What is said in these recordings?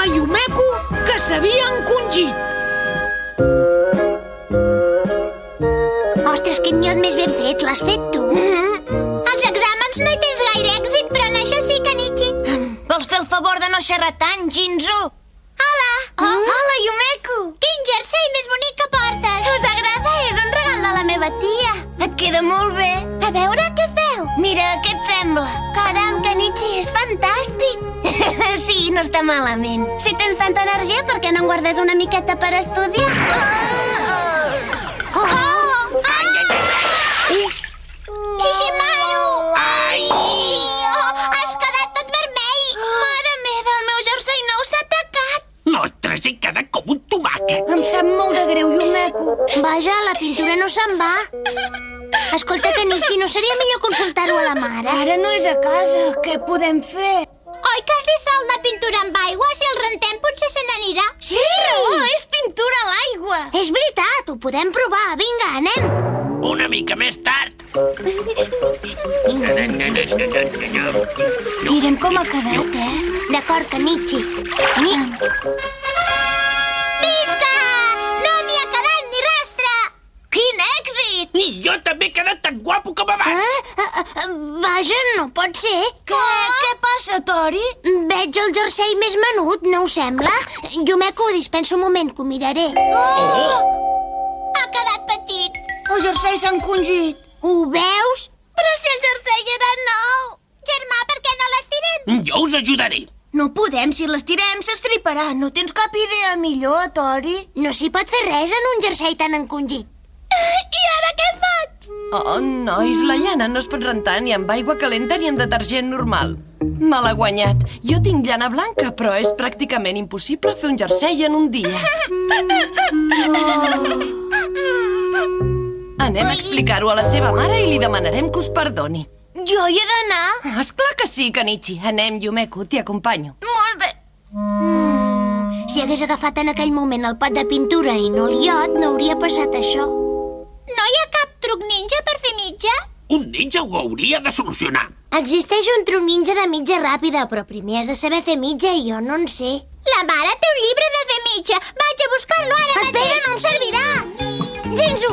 la Yumeko que s'havia encongit. Ostres, quin nyot més ben fet, l'has fet tu. Als exàmens no hi tens gaire èxit, però en això sí, Kenichi. Vols fer el favor de no xerrar tant, Jinzu? Hola! Hola, Yumeko! Quin jersei més bonic que portes! Us agrada? És un regal de la meva tia. Et queda molt bé. A veure què feu. Mira, què et sembla? Caram, Kenichi, és fantàstic. Sí, no està malament. Si tens tanta energia, per què no en guardes una miqueta per estudiar? Kishimaru! Ai! Has quedat tot vermell! Mare meva, el meu jersei nou s'ha tacat! Ostres, he quedat com un tomàquet. Em sap molt de greu, Yumeko. Vaja, la pintura no se'n va. Escolta, Kenichi, no seria millor consultar-ho a la mare? Ara no és a casa. Què podem fer? Oi que has dissolt la pintura amb aigua? Si el rentem potser se n'anirà. Sí! És pintura a l'aigua. És veritat, ho podem provar. Vinga, anem. Una mica més tard. Mirem com ha quedat, D'acord, Kenichi. Visca! No n'hi ha quedat ni rastre! Quin èxit! I jo també he quedat tan guapo com abans. Vaja, no pot ser. Què passa, Tori? Veig el jersei més menut, no us sembla? Yumeko, dispensa un moment, que ho miraré. Ha quedat petit. El jersei s'ha encongit. Ho veus? Però si el jersei era nou! Germà, per què no l'estirem? Jo us ajudaré. No podem, si l'estirem s'estriparà. No tens cap idea millor, Tori? No s'hi pot fer res en un jersei tan encongit. I ara què faig? Oh, nois, la llana no es pot rentar ni amb aigua calenta ni amb detergent normal. Me l'ha guanyat. Jo tinc llana blanca, però és pràcticament impossible fer un jersei en un dia. Anem a explicar-ho a la seva mare i li demanarem que us perdoni. Jo hi he d'anar? Esclar que sí, Kenichi. Anem, Yumeko, t'hi acompanyo. Molt bé. Si hagués agafat en aquell moment el pot de pintura i no el iot, no hauria passat això. No hi ha cap truc ninja per fer mitja? Un ninja ho hauria de solucionar. Existeix un truc ninja de mitja ràpida, però primer has de saber fer mitja i jo no en sé. La mare té un llibre de fer mitja. Vaig a buscar-lo ara mateix. Espera, no em servirà! Jinzu!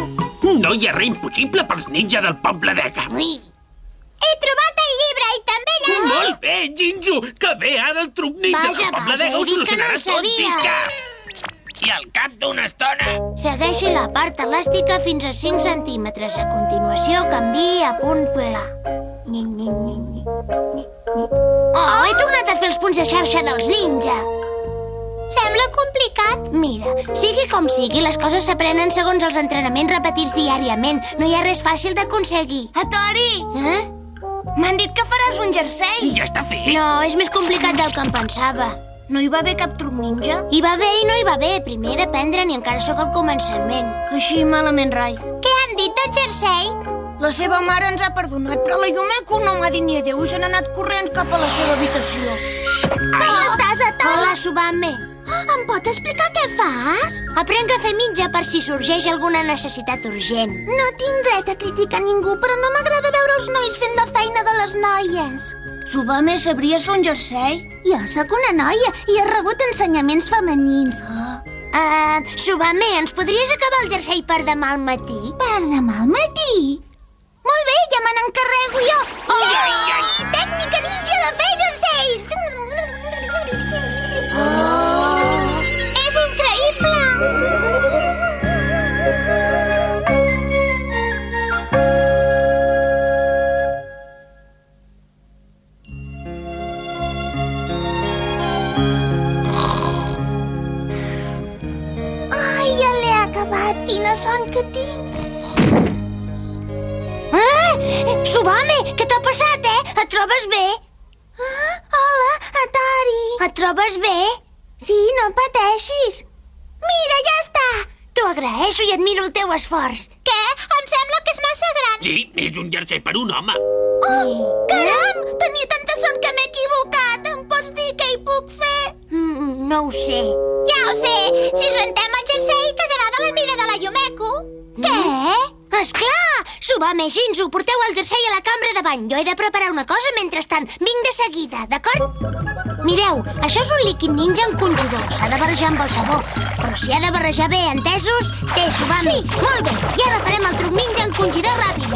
No hi ha res impossible pels ninja del poble d'Ega. Ui. He trobat el llibre i també la... Molt bé, Jinzu, que bé ara el truc ninja Vaja, del poble vaja, d'Ega he ho dit que no solucionarà en tot, sabia. visca! I al cap d'una estona... Segueixi la part elàstica fins a 5 centímetres. A continuació, canviï a punt pla. Oh, he tornat a fer els punts de xarxa dels ninja. Sembla complicat. Mira, sigui com sigui, les coses s'aprenen segons els entrenaments repetits diàriament. No hi ha res fàcil d'aconseguir. Tori! M'han dit que faràs un jersei. Ja està fet. No, és més complicat del que em pensava. No hi va haver cap truc ninja? Hi va bé i no hi va bé. Primer he d'aprendre i encara sóc al començament. Així malament, rai. Què han dit del jersei? La seva mare ens ha perdonat, però la Yumeko no m'ha dit ni adéu i se n'ha anat corrents cap a la seva habitació. Com estàs, Tori? Hola, Subame. Em pots explicar què fas? Aprenc a fer mitja per si sorgeix alguna necessitat urgent. No tinc dret a criticar ningú, però no m'agrada veure els nois fent la feina de les noies. Subame, sabries fer un jersei? Jo sóc una noia i he rebut ensenyaments femenins. Subame, ens podries acabar el jersei per demà al matí? Per demà al matí? Molt bé, ja me n'encarrego jo. Tècnica ninja de fer jerseis! És increïble! Ai, ja l'he acabat. Quina son que tinc. Subame, què t'ha passat, Et trobes bé? Hola, Tori. Et trobes bé? Sí, no pateixis. Mira, ja està. T'ho agraeixo i admiro el teu esforç. Què? Em sembla que és massa gran. Sí, és un jersei per un home. Oh, caram! Tenia tanta son que m'he equivocat. Em pots dir què hi puc fer? No ho sé. Ja ho sé. Si rentem el jersei, quedarà de la mida de la Yumeko. Què? Esclar! Subame, Shinzu, porteu el jersei a la cambra de bany. Jo he de preparar una cosa mentrestant. Vinc de seguida, d'acord? Mireu, això és un líquid ninja encongidor. S'ha de barrejar amb el sabó. Però si ha de barrejar bé, entesos? Té, Subame. Sí, molt bé. I ara farem el truc ninja encongidor ràpid.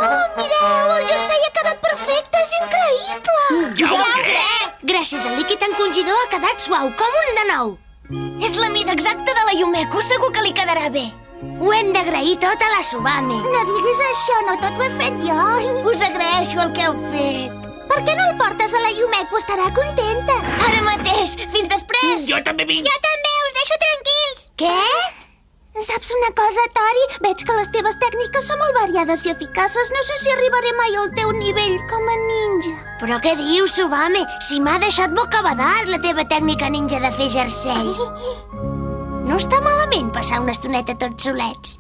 Oh, mireu, el jersei ha quedat perfecte, és increïble! Ja ho crec! Gràcies al líquid encongidor ha quedat suau, com un de nou. És la mida exacta de la Yumeko, segur que li quedarà bé. Ho hem d'agrair tot a la Subame. No diguis això, no tot ho he fet jo. Us agraeixo el que heu fet. Per què no el portes a la Yumeko? Estarà contenta. Ara mateix, fins després. Jo també vinc! Jo també, us deixo tranquils. Què? Saps una cosa, Tori? Veig que les teves tècniques són molt variades i eficaces. No sé si arribaré mai al teu nivell com a ninja. Però què dius, Subame? Si m'ha deixat bocabadat la teva tècnica ninja de fer jerseis. No està malament passar una estoneta tots solets.